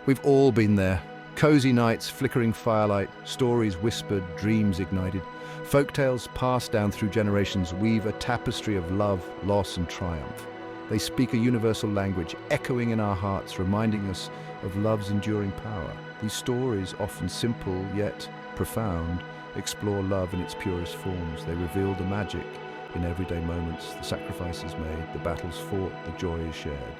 We've all been there. Cozy nights, flickering firelight, stories whispered, dreams ignited. Folktales passed down through generations weave a tapestry of love, loss and triumph. They speak a universal language, echoing in our hearts, reminding us of love's enduring power. These stories, often simple yet profound, explore love in its purest forms. They reveal the magic in everyday moments, the sacrifices made, the battles fought, the joy is shared.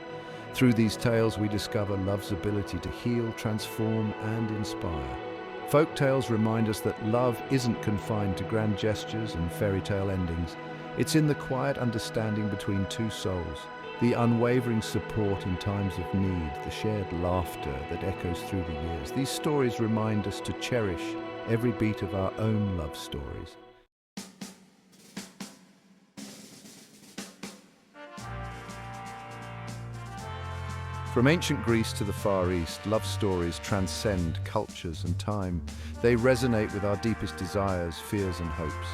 Through these tales, we discover love's ability to heal, transform, and inspire. Folk tales remind us that love isn't confined to grand gestures and fairy tale endings. It's in the quiet understanding between two souls, the unwavering support in times of need, the shared laughter that echoes through the years. These stories remind us to cherish every beat of our own love stories. From ancient Greece to the Far East, love stories transcend cultures and time. They resonate with our deepest desires, fears and hopes.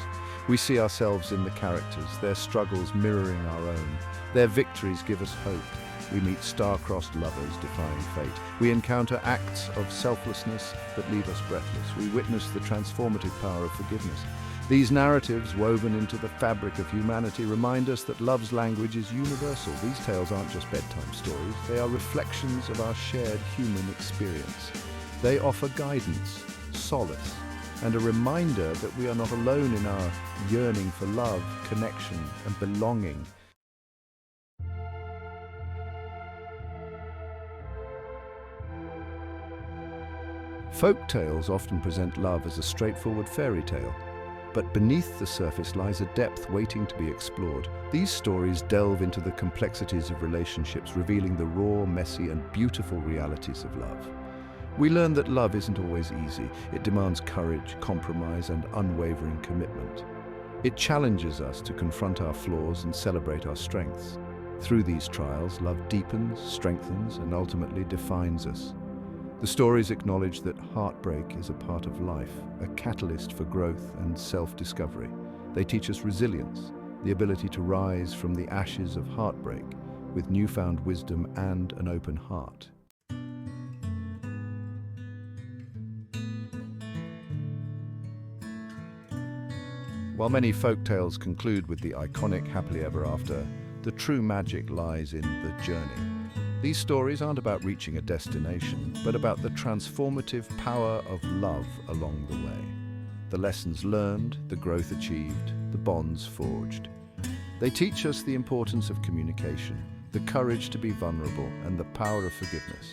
We see ourselves in the characters, their struggles mirroring our own. Their victories give us hope. We meet star-crossed lovers defying fate. We encounter acts of selflessness that leave us breathless. We witness the transformative power of forgiveness. These narratives, woven into the fabric of humanity, remind us that love's language is universal. These tales aren't just bedtime stories, they are reflections of our shared human experience. They offer guidance, solace, and a reminder that we are not alone in our yearning for love, connection, and belonging. Folk tales often present love as a straightforward fairy tale. But beneath the surface lies a depth waiting to be explored. These stories delve into the complexities of relationships, revealing the raw, messy, and beautiful realities of love. We learn that love isn't always easy. It demands courage, compromise, and unwavering commitment. It challenges us to confront our flaws and celebrate our strengths. Through these trials, love deepens, strengthens, and ultimately defines us. The stories acknowledge that heartbreak is a part of life, a catalyst for growth and self-discovery. They teach us resilience, the ability to rise from the ashes of heartbreak with newfound wisdom and an open heart. While many folk tales conclude with the iconic happily ever after, the true magic lies in the journey. These stories aren't about reaching a destination, but about the transformative power of love along the way. The lessons learned, the growth achieved, the bonds forged. They teach us the importance of communication, the courage to be vulnerable, and the power of forgiveness.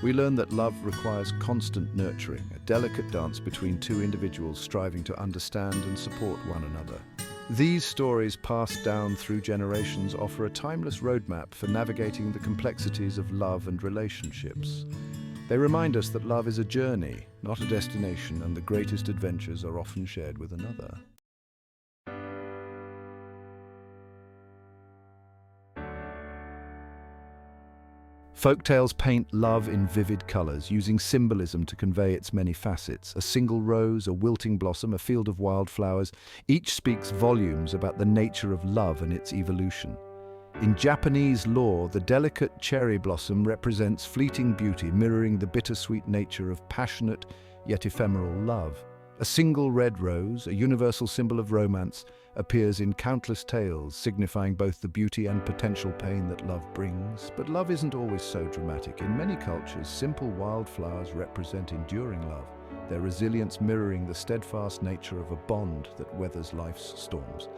We learn that love requires constant nurturing, a delicate dance between two individuals striving to understand and support one another. These stories passed down through generations offer a timeless roadmap for navigating the complexities of love and relationships. They remind us that love is a journey, not a destination, and the greatest adventures are often shared with another. Folktales paint love in vivid colors, using symbolism to convey its many facets. A single rose, a wilting blossom, a field of wildflowers, each speaks volumes about the nature of love and its evolution. In Japanese lore, the delicate cherry blossom represents fleeting beauty, mirroring the bittersweet nature of passionate yet ephemeral love. A single red rose, a universal symbol of romance, appears in countless tales, signifying both the beauty and potential pain that love brings. But love isn't always so dramatic. In many cultures, simple wildflowers represent enduring love, their resilience mirroring the steadfast nature of a bond that weathers life's storms.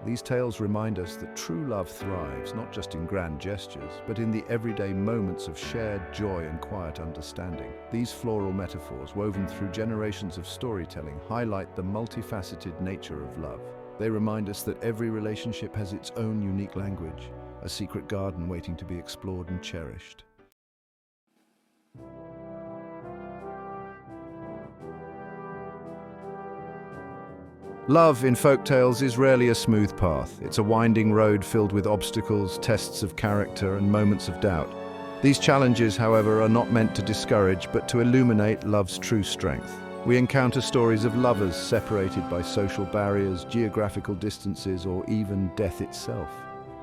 These tales remind us that true love thrives not just in grand gestures, but in the everyday moments of shared joy and quiet understanding. These floral metaphors, woven through generations of storytelling, highlight the multifaceted nature of love. They remind us that every relationship has its own unique language, a secret garden waiting to be explored and cherished. Love in folk tales is rarely a smooth path. It's a winding road filled with obstacles, tests of character, and moments of doubt. These challenges, however, are not meant to discourage, but to illuminate love's true strength. We encounter stories of lovers separated by social barriers, geographical distances, or even death itself.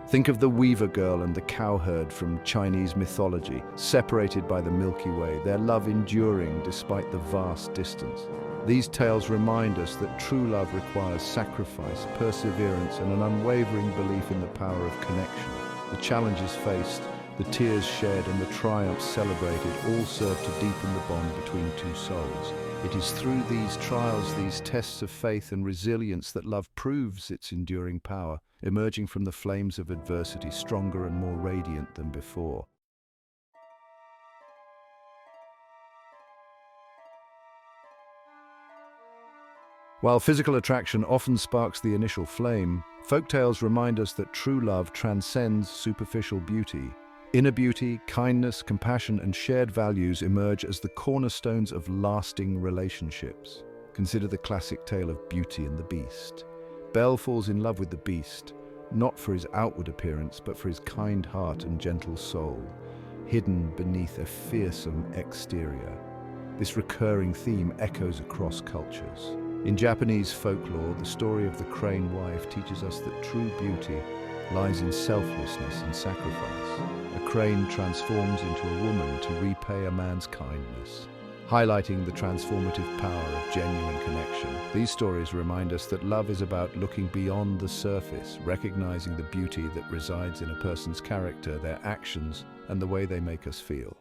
Think of the weaver girl and the cowherd from Chinese mythology, separated by the Milky Way, their love enduring despite the vast distance. These tales remind us that true love requires sacrifice, perseverance, and an unwavering belief in the power of connection. The challenges faced, the tears shed, and the triumphs celebrated all serve to deepen the bond between two souls. It is through these trials, these tests of faith and resilience, that love proves its enduring power, emerging from the flames of adversity stronger and more radiant than before. While physical attraction often sparks the initial flame, folktales remind us that true love transcends superficial beauty. Inner beauty, kindness, compassion, and shared values emerge as the cornerstones of lasting relationships. Consider the classic tale of Beauty and the Beast. Belle falls in love with the Beast, not for his outward appearance, but for his kind heart and gentle soul, hidden beneath a fearsome exterior. This recurring theme echoes across cultures. In Japanese folklore, the story of the crane wife teaches us that true beauty lies in selflessness and sacrifice. A crane transforms into a woman to repay a man's kindness, highlighting the transformative power of genuine connection. These stories remind us that love is about looking beyond the surface, recognizing the beauty that resides in a person's character, their actions, and the way they make us feel.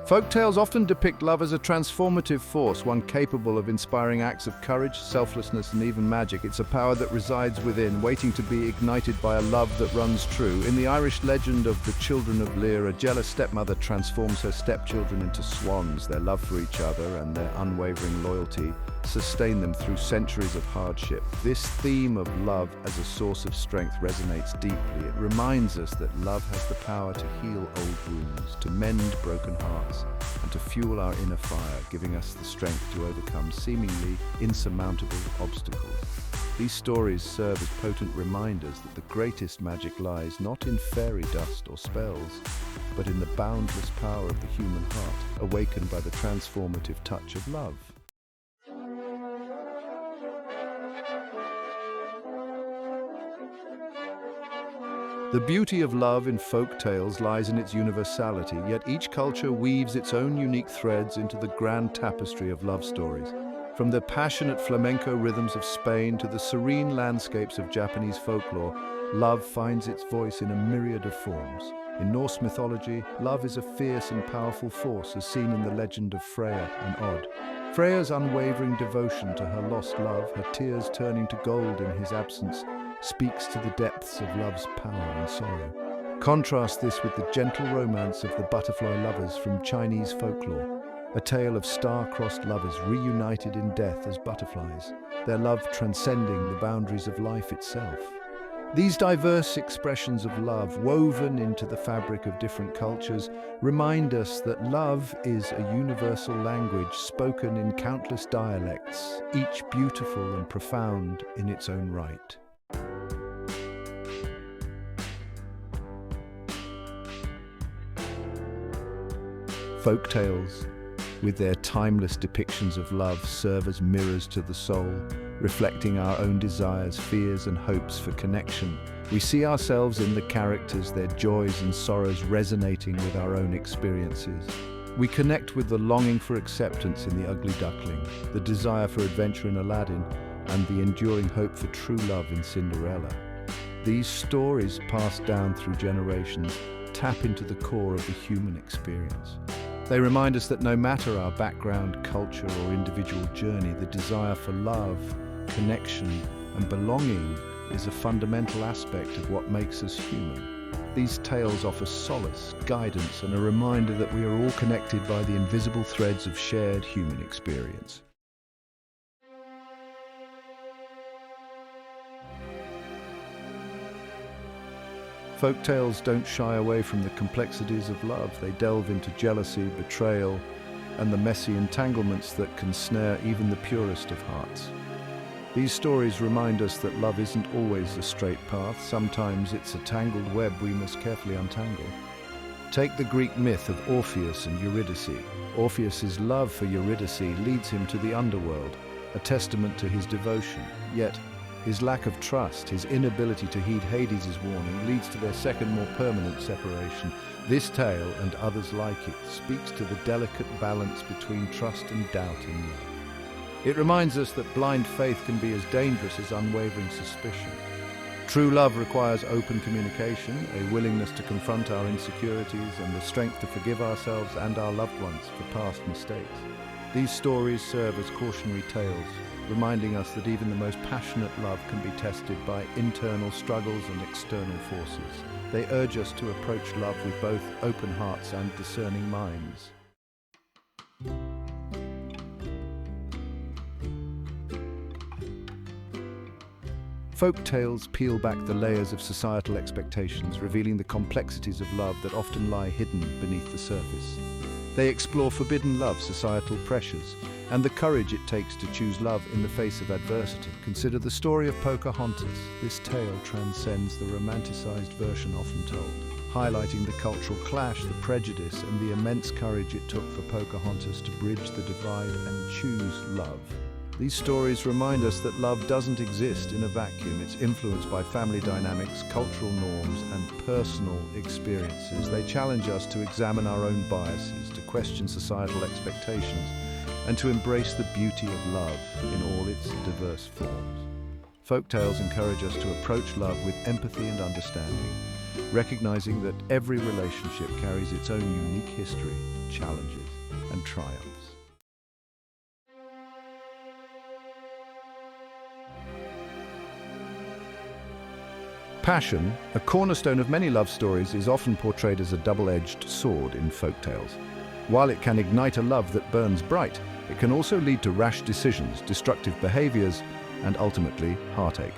Folktales often depict love as a transformative force, one capable of inspiring acts of courage, selflessness, and even magic. It's a power that resides within, waiting to be ignited by a love that runs true. In the Irish legend of the Children of Lear, a jealous stepmother transforms her stepchildren into swans. Their love for each other and their unwavering loyalty sustain them through centuries of hardship. This theme of love as a source of strength resonates deeply. It reminds us that love has the power to heal old wounds, to mend broken hearts, and to fuel our inner fire, giving us the strength to overcome seemingly insurmountable obstacles. These stories serve as potent reminders that the greatest magic lies not in fairy dust or spells, but in the boundless power of the human heart, awakened by the transformative touch of love. The beauty of love in folk tales lies in its universality, yet each culture weaves its own unique threads into the grand tapestry of love stories. From the passionate flamenco rhythms of Spain to the serene landscapes of Japanese folklore, love finds its voice in a myriad of forms. In Norse mythology, love is a fierce and powerful force, as seen in the legend of Freya and Odd. Freya's unwavering devotion to her lost love, her tears turning to gold in his absence, speaks to the depths of love's power and sorrow. Contrast this with the gentle romance of the butterfly lovers from Chinese folklore, a tale of star-crossed lovers reunited in death as butterflies, their love transcending the boundaries of life itself. These diverse expressions of love, woven into the fabric of different cultures, remind us that love is a universal language spoken in countless dialects, each beautiful and profound in its own right. Folktales, with their timeless depictions of love, serve as mirrors to the soul, reflecting our own desires, fears, and hopes for connection. We see ourselves in the characters, their joys and sorrows resonating with our own experiences. We connect with the longing for acceptance in The Ugly Duckling, the desire for adventure in Aladdin, and the enduring hope for true love in Cinderella. These stories, passed down through generations, tap into the core of the human experience. They remind us that no matter our background, culture, or individual journey, the desire for love, connection, and belonging is a fundamental aspect of what makes us human. These tales offer solace, guidance, and a reminder that we are all connected by the invisible threads of shared human experience. Folktales don't shy away from the complexities of love. They delve into jealousy, betrayal, and the messy entanglements that can snare even the purest of hearts. These stories remind us that love isn't always a straight path. Sometimes it's a tangled web we must carefully untangle. Take the Greek myth of Orpheus and Eurydice. Orpheus's love for Eurydice leads him to the underworld, a testament to his devotion. Yet, his lack of trust, his inability to heed Hades' warning, leads to their second, more permanent separation. This tale, and others like it, speaks to the delicate balance between trust and doubt in love. It reminds us that blind faith can be as dangerous as unwavering suspicion. True love requires open communication, a willingness to confront our insecurities, and the strength to forgive ourselves and our loved ones for past mistakes. These stories serve as cautionary tales, reminding us that even the most passionate love can be tested by internal struggles and external forces. They urge us to approach love with both open hearts and discerning minds. Folk tales peel back the layers of societal expectations, revealing the complexities of love that often lie hidden beneath the surface. They explore forbidden love, societal pressures, and the courage it takes to choose love in the face of adversity. Consider the story of Pocahontas. This tale transcends the romanticized version often told, highlighting the cultural clash, the prejudice, and the immense courage it took for Pocahontas to bridge the divide and choose love. These stories remind us that love doesn't exist in a vacuum. It's influenced by family dynamics, cultural norms, and personal experiences. They challenge us to examine our own biases, to question societal expectations, and to embrace the beauty of love in all its diverse forms. Folktales encourage us to approach love with empathy and understanding, recognizing that every relationship carries its own unique history, challenges, and triumphs. Passion, a cornerstone of many love stories, is often portrayed as a double-edged sword in folktales. While it can ignite a love that burns bright, it can also lead to rash decisions, destructive behaviors, and ultimately heartache.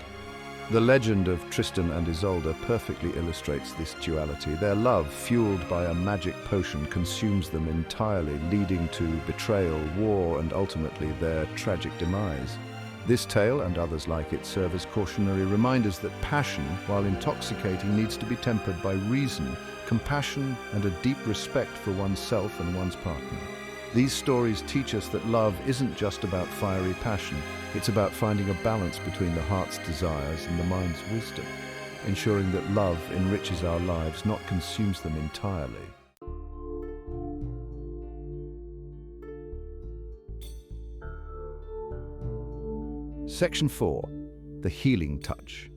The legend of Tristan and Isolde perfectly illustrates this duality. Their love, fueled by a magic potion, consumes them entirely, leading to betrayal, war, and ultimately their tragic demise. This tale, and others like it, serve as cautionary reminders that passion, while intoxicating, needs to be tempered by reason, compassion, and a deep respect for oneself and one's partner. These stories teach us that love isn't just about fiery passion, it's about finding a balance between the heart's desires and the mind's wisdom, ensuring that love enriches our lives, not consumes them entirely. Section 4. The Healing Touch.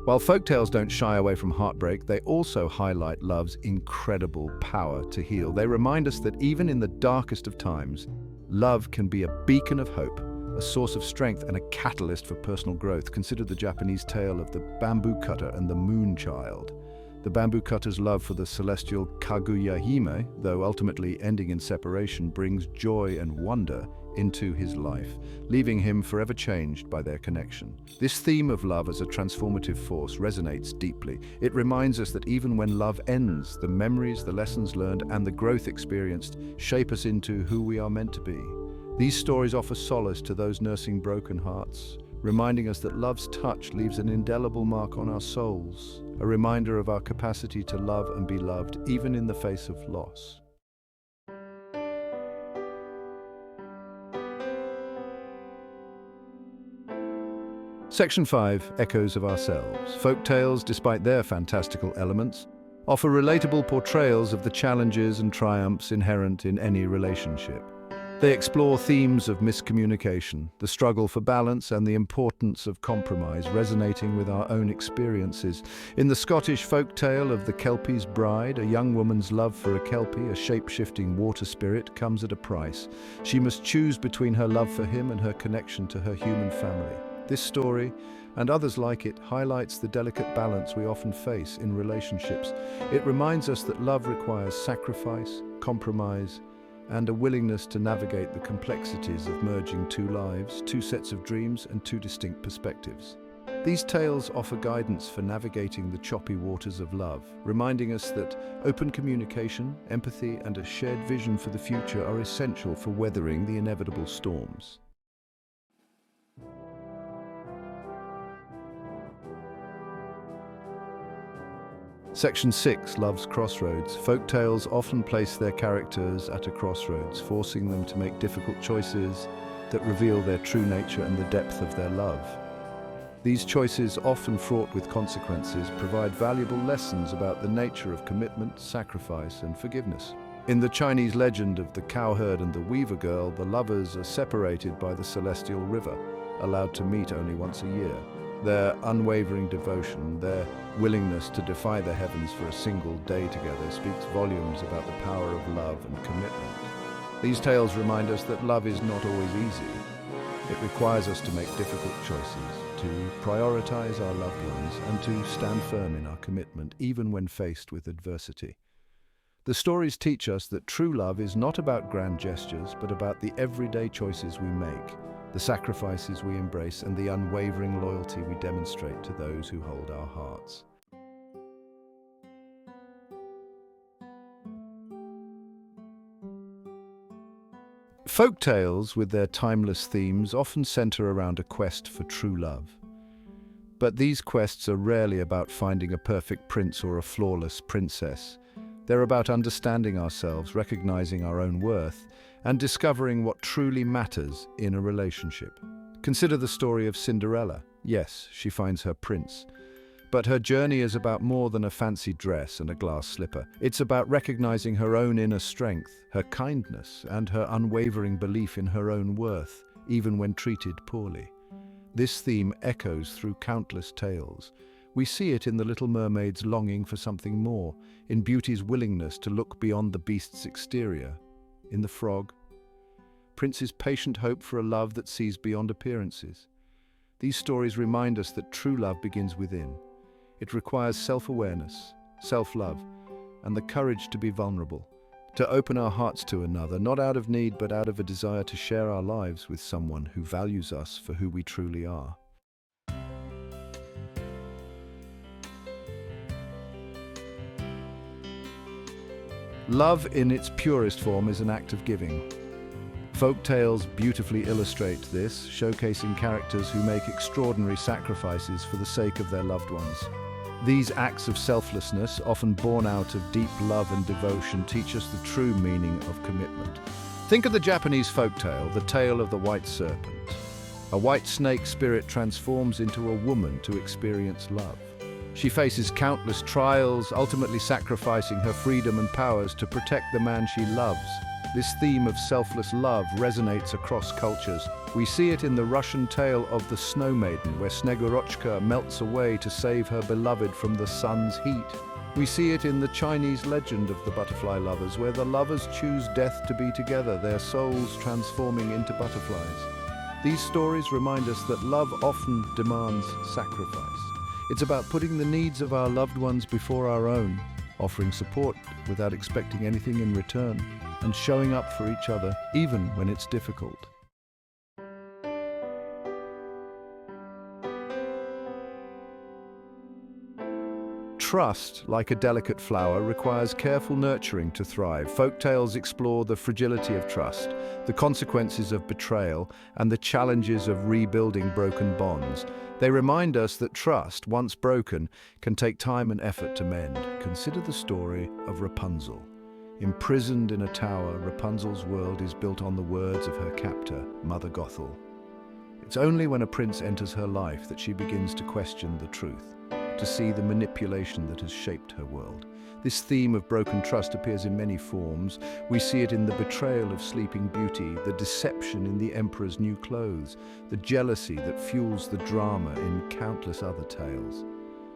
While folktales don't shy away from heartbreak, they also highlight love's incredible power to heal. They remind us that even in the darkest of times, love can be a beacon of hope, a source of strength, and a catalyst for personal growth. Consider the Japanese tale of the bamboo cutter and the moon child. The bamboo cutter's love for the celestial Kaguya Hime, though ultimately ending in separation, brings joy and wonder into his life, leaving him forever changed by their connection. This theme of love as a transformative force resonates deeply. It reminds us that even when love ends, the memories, the lessons learned, and the growth experienced shape us into who we are meant to be. These stories offer solace to those nursing broken hearts, reminding us that love's touch leaves an indelible mark on our souls, a reminder of our capacity to love and be loved, even in the face of loss. Section 5. Echoes of Ourselves. Folktales, despite their fantastical elements, offer relatable portrayals of the challenges and triumphs inherent in any relationship. They explore themes of miscommunication, the struggle for balance, and the importance of compromise, resonating with our own experiences. In the Scottish folk tale of the Kelpie's Bride, a young woman's love for a Kelpie, a shape-shifting water spirit, comes at a price. She must choose between her love for him and her connection to her human family. This story, and others like it, highlights the delicate balance we often face in relationships. It reminds us that love requires sacrifice, compromise, and a willingness to navigate the complexities of merging two lives, two sets of dreams, and two distinct perspectives. These tales offer guidance for navigating the choppy waters of love, reminding us that open communication, empathy, and a shared vision for the future are essential for weathering the inevitable storms. Section 6, Love's Crossroads. Folktales often place their characters at a crossroads, forcing them to make difficult choices that reveal their true nature and the depth of their love. These choices, often fraught with consequences, provide valuable lessons about the nature of commitment, sacrifice, and forgiveness. In the Chinese legend of the cowherd and the weaver girl, the lovers are separated by the celestial river, allowed to meet only once a year. Their unwavering devotion, their willingness to defy the heavens for a single day together, speaks volumes about the power of love and commitment. These tales remind us that love is not always easy. It requires us to make difficult choices, to prioritize our loved ones, and to stand firm in our commitment, even when faced with adversity. The stories teach us that true love is not about grand gestures, but about the everyday choices we make, the sacrifices we embrace, and the unwavering loyalty we demonstrate to those who hold our hearts. Folktales, with their timeless themes, often center around a quest for true love. But these quests are rarely about finding a perfect prince or a flawless princess. They're about understanding ourselves, recognizing our own worth, and discovering what truly matters in a relationship. Consider the story of Cinderella. Yes, she finds her prince. But her journey is about more than a fancy dress and a glass slipper. It's about recognizing her own inner strength, her kindness, and her unwavering belief in her own worth, even when treated poorly. This theme echoes through countless tales. We see it in the Little Mermaid's longing for something more, in Beauty's willingness to look beyond the beast's exterior, in The Frog, Prince's patient hope for a love that sees beyond appearances. These stories remind us that true love begins within. It requires self-awareness, self-love, and the courage to be vulnerable, to open our hearts to another, not out of need, but out of a desire to share our lives with someone who values us for who we truly are. Love in its purest form is an act of giving. Folktales beautifully illustrate this, showcasing characters who make extraordinary sacrifices for the sake of their loved ones. These acts of selflessness, often born out of deep love and devotion, teach us the true meaning of commitment. Think of the Japanese folktale, The Tale of the White Serpent. A white snake spirit transforms into a woman to experience love. She faces countless trials, ultimately sacrificing her freedom and powers to protect the man she loves. This theme of selfless love resonates across cultures. We see it in the Russian tale of the Snow Maiden, where Snegorochka melts away to save her beloved from the sun's heat. We see it in the Chinese legend of the butterfly lovers, where the lovers choose death to be together, their souls transforming into butterflies. These stories remind us that love often demands sacrifice. It's about putting the needs of our loved ones before our own, offering support without expecting anything in return, and showing up for each other even when it's difficult. Trust, like a delicate flower, requires careful nurturing to thrive. Folktales explore the fragility of trust, the consequences of betrayal, and the challenges of rebuilding broken bonds. They remind us that trust, once broken, can take time and effort to mend. Consider the story of Rapunzel. Imprisoned in a tower, Rapunzel's world is built on the words of her captor, Mother Gothel. It's only when a prince enters her life that she begins to question the truth, to see the manipulation that has shaped her world. This theme of broken trust appears in many forms. We see it in the betrayal of Sleeping Beauty, the deception in the Emperor's New Clothes, the jealousy that fuels the drama in countless other tales.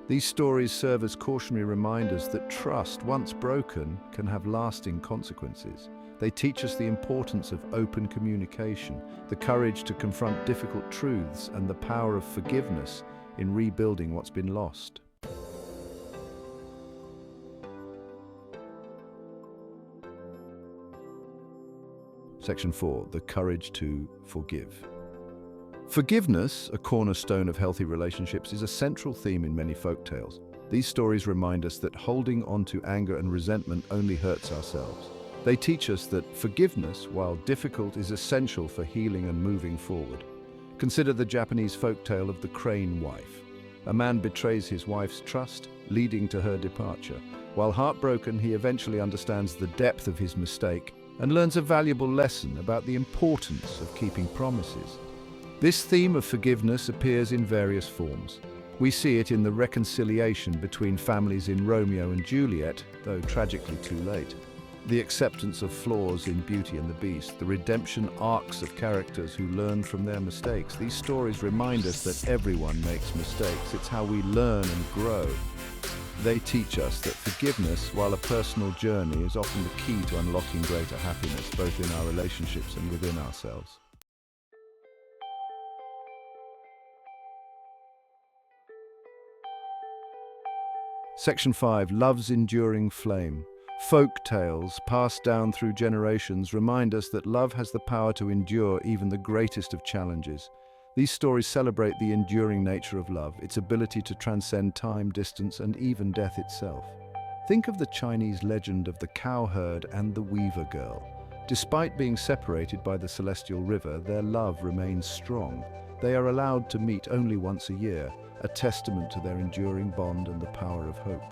These stories serve as cautionary reminders that trust, once broken, can have lasting consequences. They teach us the importance of open communication, the courage to confront difficult truths, and the power of forgiveness in rebuilding what's been lost. Section 4. The courage to forgive. Forgiveness, a cornerstone of healthy relationships, is a central theme in many folktales. These stories remind us that holding on to anger and resentment only hurts ourselves. They teach us that forgiveness, while difficult, is essential for healing and moving forward. Consider the Japanese folktale of the crane wife. A man betrays his wife's trust, leading to her departure. While heartbroken, he eventually understands the depth of his mistake and learns a valuable lesson about the importance of keeping promises. This theme of forgiveness appears in various forms. We see it in the reconciliation between families in Romeo and Juliet, though tragically too late. The acceptance of flaws in Beauty and the Beast, the redemption arcs of characters who learn from their mistakes. These stories remind us that everyone makes mistakes. It's how we learn and grow. They teach us that forgiveness, while a personal journey, is often the key to unlocking greater happiness, both in our relationships and within ourselves. Section 5. Love's Enduring Flame. Folk tales, passed down through generations, remind us that love has the power to endure even the greatest of challenges. These stories celebrate the enduring nature of love, its ability to transcend time, distance, and even death itself. Think of the Chinese legend of the cowherd and the weaver girl. Despite being separated by the celestial river, their love remains strong. They are allowed to meet only once a year, a testament to their enduring bond and the power of hope.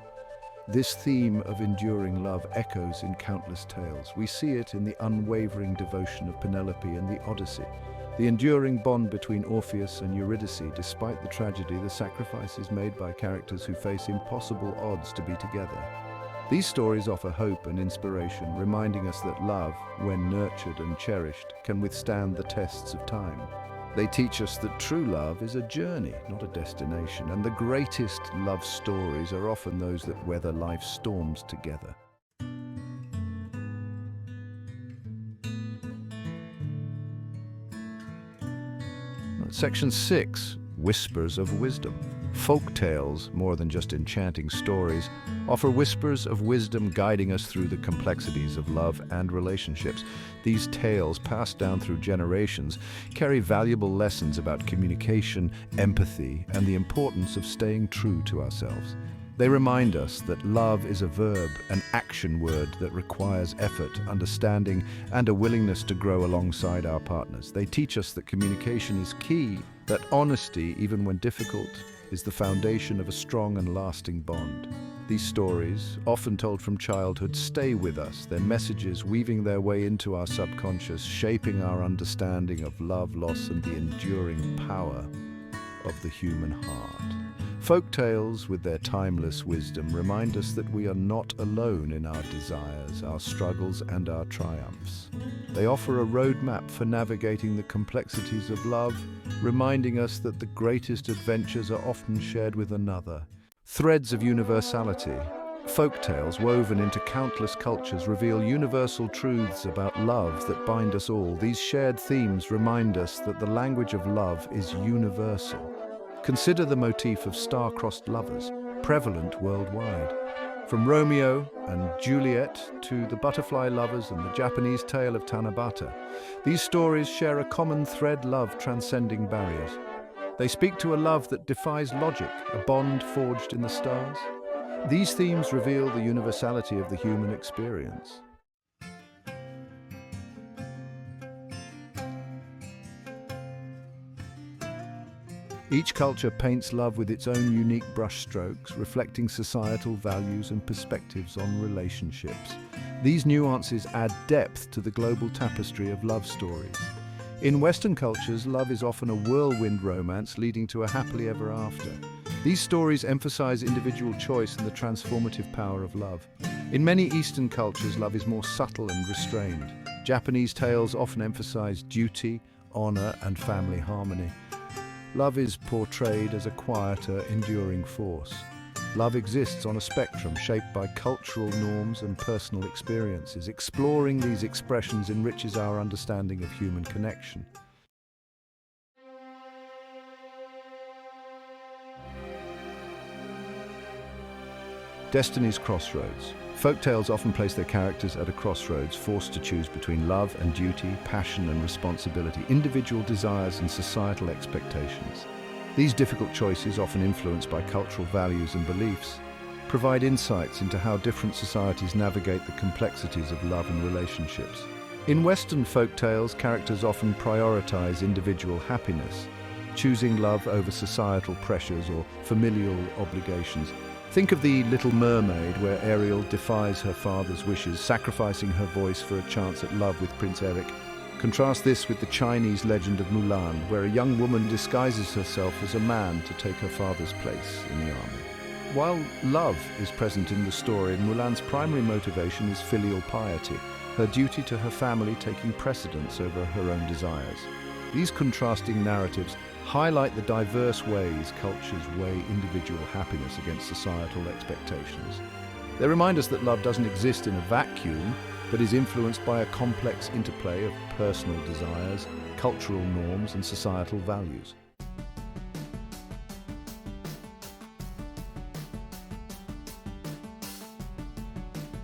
This theme of enduring love echoes in countless tales. We see it in the unwavering devotion of Penelope and the Odyssey, the enduring bond between Orpheus and Eurydice. Despite the tragedy, the sacrifices made by characters who face impossible odds to be together. These stories offer hope and inspiration, reminding us that love, when nurtured and cherished, can withstand the tests of time. They teach us that true love is a journey, not a destination, and the greatest love stories are often those that weather life's storms together. Section 6. Whispers of Wisdom. Folk tales, more than just enchanting stories, offer whispers of wisdom guiding us through the complexities of love and relationships. These tales, passed down through generations, carry valuable lessons about communication, empathy, and the importance of staying true to ourselves. They remind us that love is a verb, an action word that requires effort, understanding, and a willingness to grow alongside our partners. They teach us that communication is key, that honesty, even when difficult, is the foundation of a strong and lasting bond. These stories, often told from childhood, stay with us, their messages weaving their way into our subconscious, shaping our understanding of love, loss, and the enduring power of the human heart. Folk tales, with their timeless wisdom, remind us that we are not alone in our desires, our struggles, and our triumphs. They offer a roadmap for navigating the complexities of love, reminding us that the greatest adventures are often shared with another. Threads of universality. Folk tales woven into countless cultures reveal universal truths about love that bind us all. These shared themes remind us that the language of love is universal. Consider the motif of star-crossed lovers, prevalent worldwide. From Romeo and Juliet to the butterfly lovers and the Japanese tale of Tanabata, these stories share a common thread: love transcending barriers. They speak to a love that defies logic, a bond forged in the stars. These themes reveal the universality of the human experience. Each culture paints love with its own unique brushstrokes, reflecting societal values and perspectives on relationships. These nuances add depth to the global tapestry of love stories. In Western cultures, love is often a whirlwind romance leading to a happily ever after. These stories emphasize individual choice and the transformative power of love. In many Eastern cultures, love is more subtle and restrained. Japanese tales often emphasize duty, honor, and family harmony. Love is portrayed as a quieter, enduring force. Love exists on a spectrum shaped by cultural norms and personal experiences. Exploring these expressions enriches our understanding of human connection. Destiny's crossroads. Folktales often place their characters at a crossroads, forced to choose between love and duty, passion and responsibility, individual desires and societal expectations. These difficult choices, often influenced by cultural values and beliefs, provide insights into how different societies navigate the complexities of love and relationships. In Western folktales, characters often prioritize individual happiness, choosing love over societal pressures or familial obligations. Think of the Little Mermaid, where Ariel defies her father's wishes, sacrificing her voice for a chance at love with Prince Eric. Contrast this with the Chinese legend of Mulan, where a young woman disguises herself as a man to take her father's place in the army. While love is present in the story, Mulan's primary motivation is filial piety, her duty to her family taking precedence over her own desires. These contrasting narratives highlight the diverse ways cultures weigh individual happiness against societal expectations. They remind us that love doesn't exist in a vacuum, but is influenced by a complex interplay of personal desires, cultural norms, and societal values.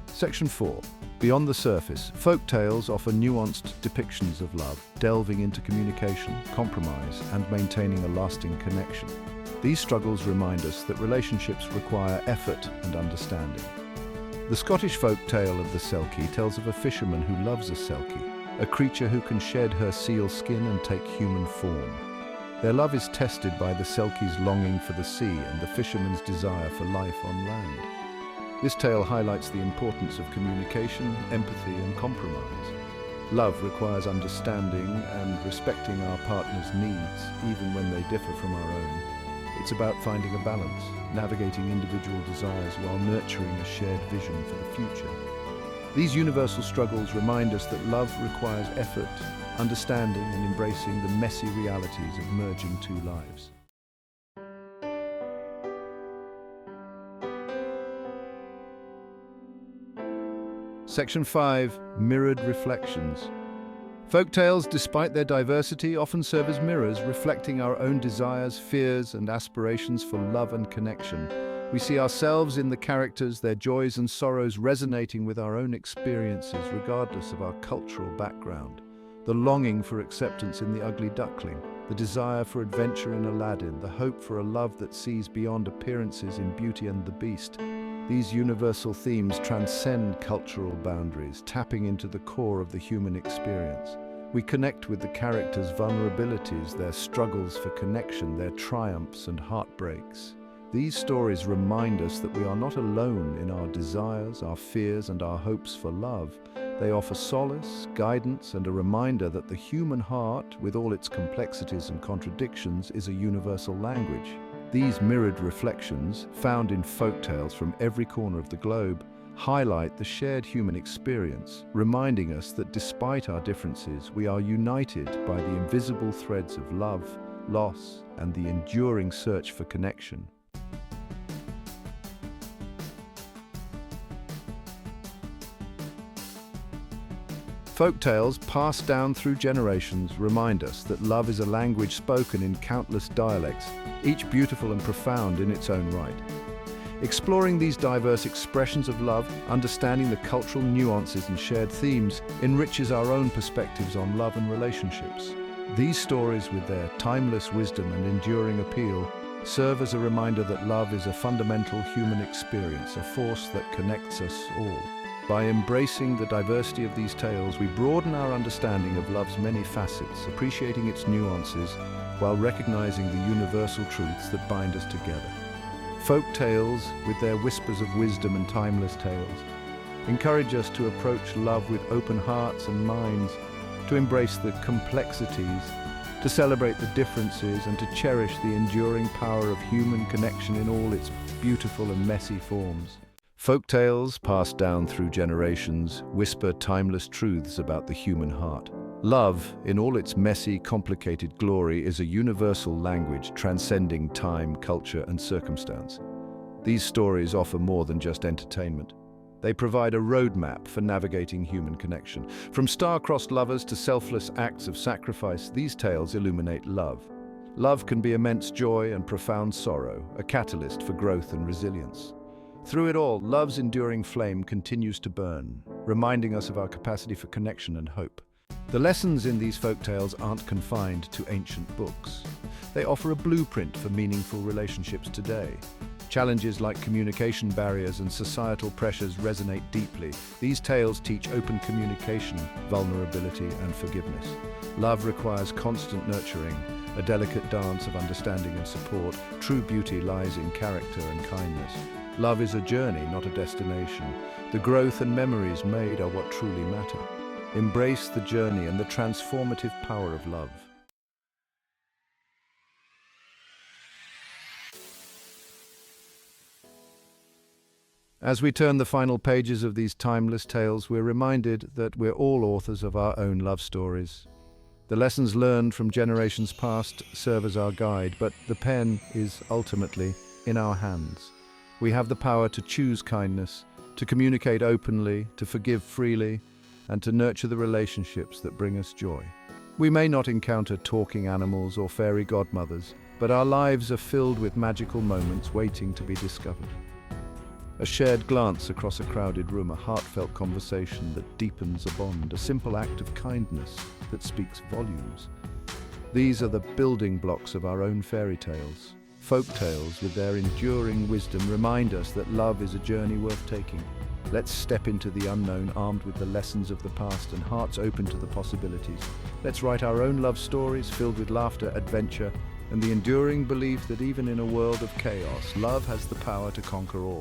Section 4. Beyond the surface, folk tales offer nuanced depictions of love, delving into communication, compromise, and maintaining a lasting connection. These struggles remind us that relationships require effort and understanding. The Scottish folk tale of the Selkie tells of a fisherman who loves a Selkie, a creature who can shed her seal skin and take human form. Their love is tested by the Selkie's longing for the sea and the fisherman's desire for life on land. This tale highlights the importance of communication, empathy, and compromise. Love requires understanding and respecting our partner's needs, even when they differ from our own. It's about finding a balance, navigating individual desires while nurturing a shared vision for the future. These universal struggles remind us that love requires effort, understanding, and embracing the messy realities of merging two lives. Section 5. Mirrored reflections. Folktales, despite their diversity, often serve as mirrors, reflecting our own desires, fears, and aspirations for love and connection. We see ourselves in the characters, their joys and sorrows resonating with our own experiences, regardless of our cultural background. The longing for acceptance in The Ugly Duckling, the desire for adventure in Aladdin, the hope for a love that sees beyond appearances in Beauty and the Beast. These universal themes transcend cultural boundaries, tapping into the core of the human experience. We connect with the characters' vulnerabilities, their struggles for connection, their triumphs and heartbreaks. These stories remind us that we are not alone in our desires, our fears, and our hopes for love. They offer solace, guidance, and a reminder that the human heart, with all its complexities and contradictions, is a universal language. These mirrored reflections, found in folktales from every corner of the globe, highlight the shared human experience, reminding us that despite our differences, we are united by the invisible threads of love, loss, and the enduring search for connection. Folktales, passed down through generations, remind us that love is a language spoken in countless dialects, each beautiful and profound in its own right. Exploring these diverse expressions of love, understanding the cultural nuances and shared themes, enriches our own perspectives on love and relationships. These stories, with their timeless wisdom and enduring appeal, serve as a reminder that love is a fundamental human experience, a force that connects us all. By embracing the diversity of these tales, we broaden our understanding of love's many facets, appreciating its nuances, while recognizing the universal truths that bind us together. Folk tales, with their whispers of wisdom and timeless tales, encourage us to approach love with open hearts and minds, to embrace the complexities, to celebrate the differences, and to cherish the enduring power of human connection in all its beautiful and messy forms. Folktales, passed down through generations, whisper timeless truths about the human heart. Love, in all its messy, complicated glory, is a universal language transcending time, culture, and circumstance. These stories offer more than just entertainment. They provide a roadmap for navigating human connection. From star-crossed lovers to selfless acts of sacrifice, these tales illuminate love. Love can be immense joy and profound sorrow, a catalyst for growth and resilience. Through it all, love's enduring flame continues to burn, reminding us of our capacity for connection and hope. The lessons in these folktales aren't confined to ancient books. They offer a blueprint for meaningful relationships today. Challenges like communication barriers and societal pressures resonate deeply. These tales teach open communication, vulnerability, and forgiveness. Love requires constant nurturing, a delicate dance of understanding and support. True beauty lies in character and kindness. Love is a journey, not a destination. The growth and memories made are what truly matter. Embrace the journey and the transformative power of love. As we turn the final pages of these timeless tales, we're reminded that we're all authors of our own love stories. The lessons learned from generations past serve as our guide, but the pen is ultimately in our hands. We have the power to choose kindness, to communicate openly, to forgive freely, and to nurture the relationships that bring us joy. We may not encounter talking animals or fairy godmothers, but our lives are filled with magical moments waiting to be discovered. A shared glance across a crowded room, a heartfelt conversation that deepens a bond, a simple act of kindness that speaks volumes. These are the building blocks of our own fairy tales. Folk tales, with their enduring wisdom, remind us that love is a journey worth taking. Let's step into the unknown, armed with the lessons of the past and hearts open to the possibilities. Let's write our own love stories filled with laughter, adventure, and the enduring belief that even in a world of chaos, love has the power to conquer all.